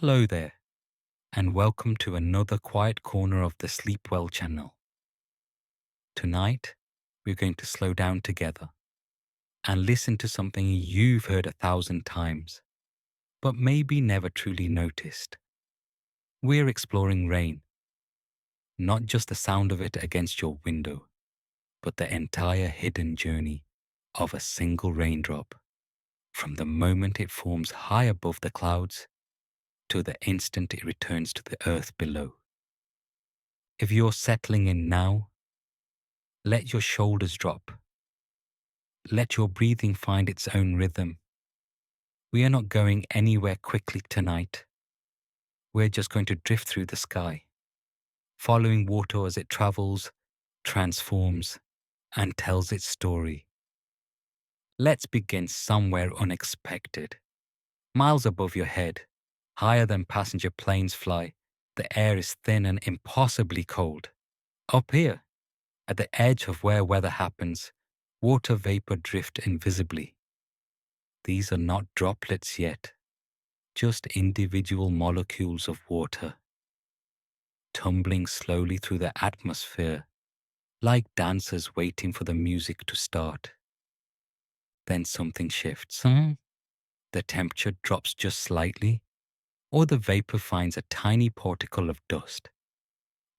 Hello there, and welcome to another quiet corner of the Sleep Well channel. Tonight, we're going to slow down together and listen to something you've heard 1,000 times, but maybe never truly noticed. We're exploring rain, not just the sound of it against your window, but the entire hidden journey of a single raindrop, from the moment it forms high above the clouds to the instant it returns to the earth below. If you're settling in now, let your shoulders drop. Let your breathing find its own rhythm. We are not going anywhere quickly tonight. We're just going to drift through the sky, following water as it travels, transforms, and tells its story. Let's begin somewhere unexpected. Miles above your head, higher than passenger planes fly, the air is thin and impossibly cold. Up here, at the edge of where weather happens, water vapor drift invisibly. These are not droplets yet, just individual molecules of water, tumbling slowly through the atmosphere like dancers waiting for the music to start. Then something shifts. The temperature drops just slightly, or the vapor finds a tiny particle of dust,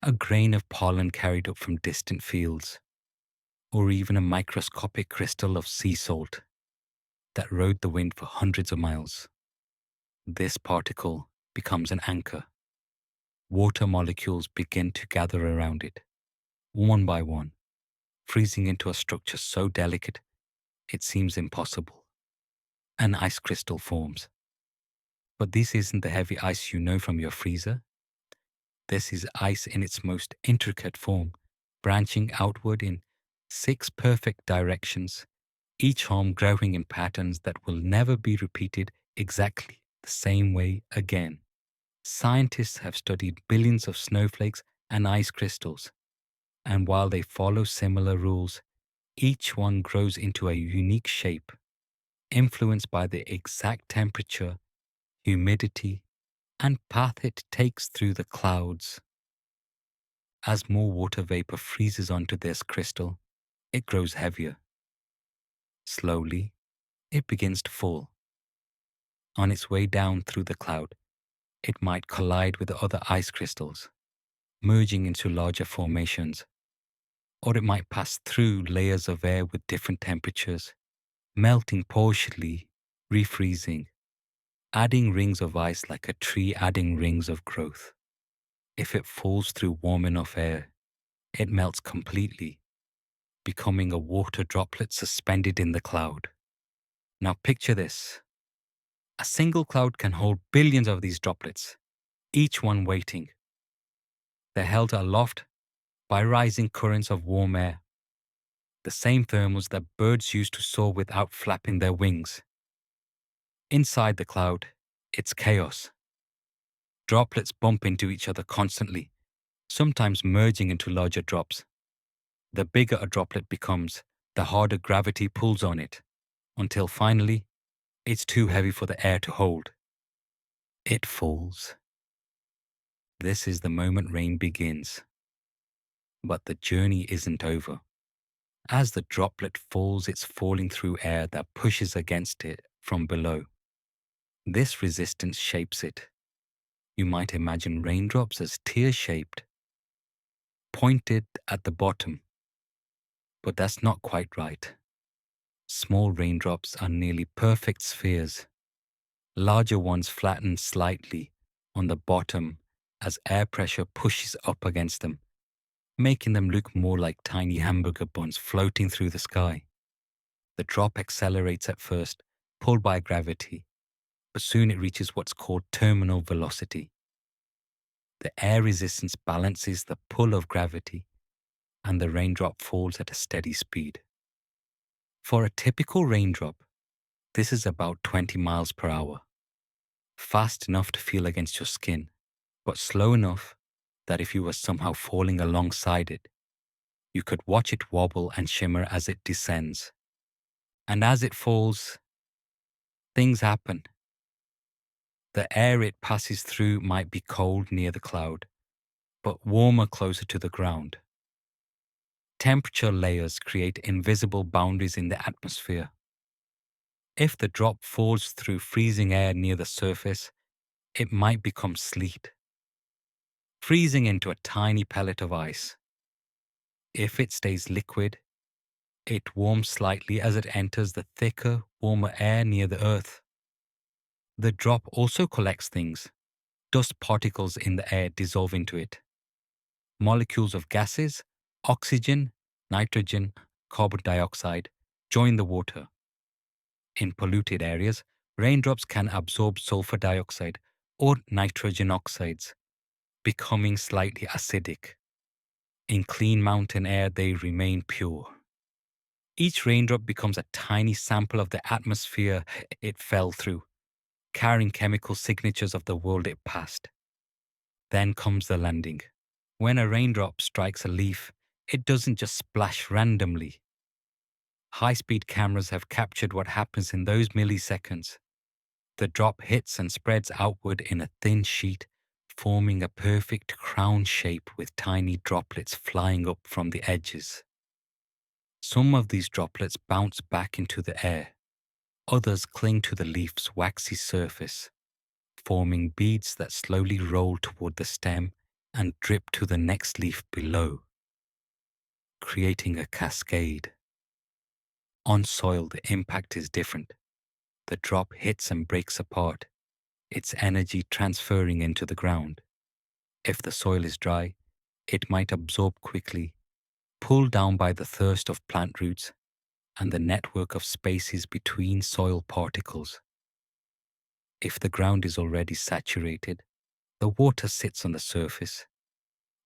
a grain of pollen carried up from distant fields, or even a microscopic crystal of sea salt that rode the wind for hundreds of miles. This particle becomes an anchor. Water molecules begin to gather around it, one by one, freezing into a structure so delicate it seems impossible. An ice crystal forms. But this isn't the heavy ice you know from your freezer. This is ice in its most intricate form, branching outward in 6 perfect directions, each arm growing in patterns that will never be repeated exactly the same way again. Scientists have studied billions of snowflakes and ice crystals, and while they follow similar rules, each one grows into a unique shape, influenced by the exact temperature, humidity, and path it takes through the clouds. As more water vapor freezes onto this crystal, it grows heavier. Slowly, it begins to fall. On its way down through the cloud, it might collide with other ice crystals, merging into larger formations, or it might pass through layers of air with different temperatures, melting partially, refreezing, adding rings of ice like a tree adding rings of growth. If it falls through warm enough air, it melts completely, becoming a water droplet suspended in the cloud. Now picture this. A single cloud can hold billions of these droplets, each one waiting. They're held aloft by rising currents of warm air, the same thermals that birds use to soar without flapping their wings. Inside the cloud, it's chaos. Droplets bump into each other constantly, sometimes merging into larger drops. The bigger a droplet becomes, the harder gravity pulls on it, until finally, it's too heavy for the air to hold. It falls. This is the moment rain begins. But the journey isn't over. As the droplet falls, it's falling through air that pushes against it from below. This resistance shapes it. You might imagine raindrops as tear-shaped, pointed at the bottom. But that's not quite right. Small raindrops are nearly perfect spheres. Larger ones flatten slightly on the bottom as air pressure pushes up against them, making them look more like tiny hamburger buns floating through the sky. The drop accelerates at first, pulled by gravity, but soon it reaches what's called terminal velocity. The air resistance balances the pull of gravity, and the raindrop falls at a steady speed. For a typical raindrop, this is about 20 miles per hour. Fast enough to feel against your skin, but slow enough that if you were somehow falling alongside it, you could watch it wobble and shimmer as it descends. And as it falls, things happen. The air it passes through might be cold near the cloud, but warmer closer to the ground. Temperature layers create invisible boundaries in the atmosphere. If the drop falls through freezing air near the surface, it might become sleet, freezing into a tiny pellet of ice. If it stays liquid, it warms slightly as it enters the thicker, warmer air near the earth. The drop also collects things. Dust particles in the air dissolve into it. Molecules of gases, oxygen, nitrogen, carbon dioxide, join the water. In polluted areas, raindrops can absorb sulfur dioxide or nitrogen oxides, becoming slightly acidic. In clean mountain air, they remain pure. Each raindrop becomes a tiny sample of the atmosphere it fell through, carrying chemical signatures of the world it passed. Then comes the landing. When a raindrop strikes a leaf, it doesn't just splash randomly. High-speed cameras have captured what happens in those milliseconds. The drop hits and spreads outward in a thin sheet, forming a perfect crown shape with tiny droplets flying up from the edges. Some of these droplets bounce back into the air. Others cling to the leaf's waxy surface, forming beads that slowly roll toward the stem and drip to the next leaf below, creating a cascade. On soil, the impact is different. The drop hits and breaks apart, its energy transferring into the ground. If the soil is dry, it might absorb quickly, pulled down by the thirst of plant roots and the network of spaces between soil particles. If the ground is already saturated, the water sits on the surface,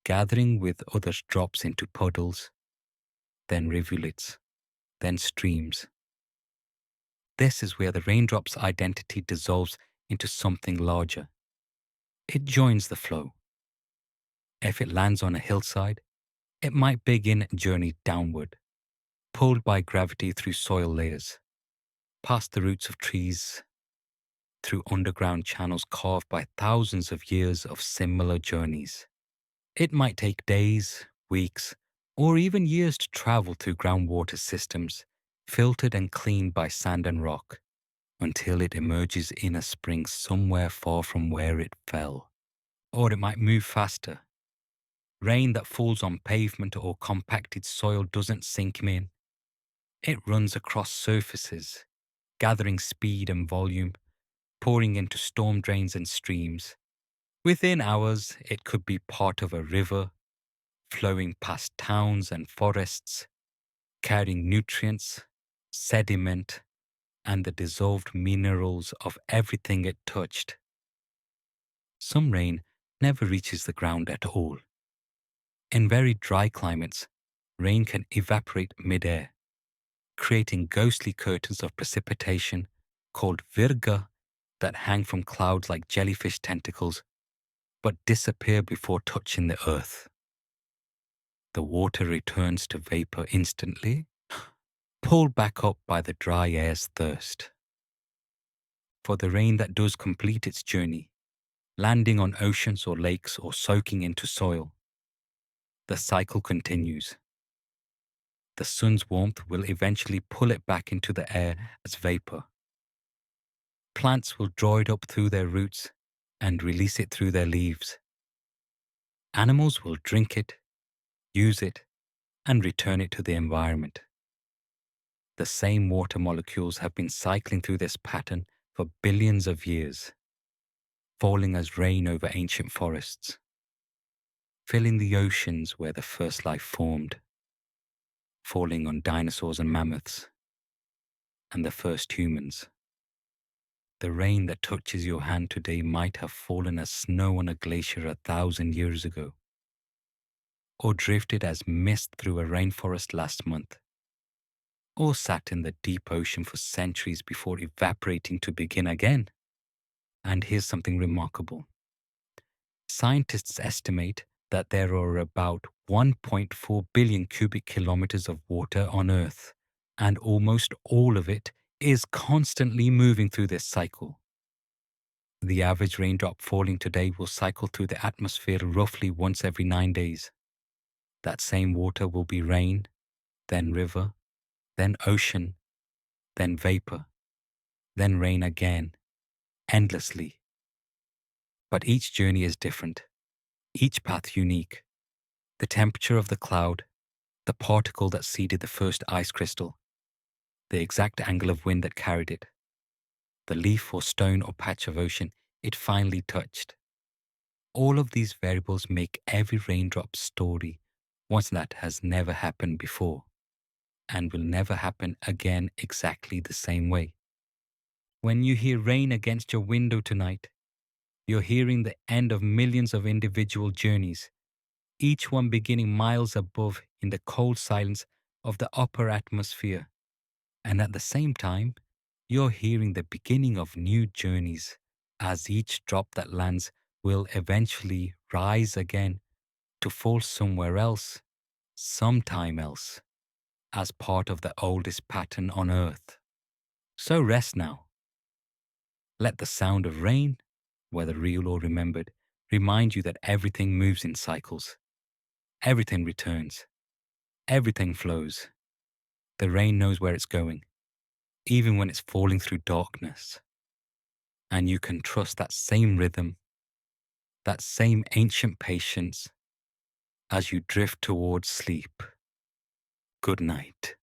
gathering with other drops into puddles, then rivulets, then streams. This is where the raindrop's identity dissolves into something larger. It joins the flow. If it lands on a hillside, it might begin a journey downward, pulled by gravity through soil layers, past the roots of trees, through underground channels carved by thousands of years of similar journeys. It might take days, weeks, or even years to travel through groundwater systems, filtered and cleaned by sand and rock, until it emerges in a spring somewhere far from where it fell. Or it might move faster. Rain that falls on pavement or compacted soil doesn't sink in. It runs across surfaces, gathering speed and volume, pouring into storm drains and streams. Within hours, it could be part of a river, flowing past towns and forests, carrying nutrients, sediment, and the dissolved minerals of everything it touched. Some rain never reaches the ground at all. In very dry climates, rain can evaporate mid-air, creating ghostly curtains of precipitation called virga that hang from clouds like jellyfish tentacles but disappear before touching the earth. The water returns to vapor instantly, pulled back up by the dry air's thirst. For the rain that does complete its journey, landing on oceans or lakes or soaking into soil, the cycle continues. The sun's warmth will eventually pull it back into the air as vapor. Plants will draw it up through their roots and release it through their leaves. Animals will drink it, use it, and return it to the environment. The same water molecules have been cycling through this pattern for billions of years, falling as rain over ancient forests, filling the oceans where the first life formed, falling on dinosaurs and mammoths, and the first humans. The rain that touches your hand today might have fallen as snow on a glacier 1,000 years ago, or drifted as mist through a rainforest last month, or sat in the deep ocean for centuries before evaporating to begin again. And here's something remarkable. Scientists estimate that there are about 1.4 billion cubic kilometers of water on Earth, and almost all of it is constantly moving through this cycle. The average raindrop falling today will cycle through the atmosphere roughly once every 9 days. That same water will be rain, then river, then ocean, then vapor, then rain again, endlessly. But each journey is different, each path unique. The temperature of the cloud, the particle that seeded the first ice crystal, the exact angle of wind that carried it, the leaf or stone or patch of ocean it finally touched. All of these variables make every raindrop's story one that has never happened before and will never happen again exactly the same way. When you hear rain against your window tonight, you're hearing the end of millions of individual journeys, each one beginning miles above in the cold silence of the upper atmosphere. And at the same time, you're hearing the beginning of new journeys, as each drop that lands will eventually rise again to fall somewhere else, sometime else, as part of the oldest pattern on earth. So rest now. Let the sound of rain, whether real or remembered, remind you that everything moves in cycles. Everything returns. Everything flows. The rain knows where it's going, even when it's falling through darkness. And you can trust that same rhythm, that same ancient patience as you drift towards sleep. Good night.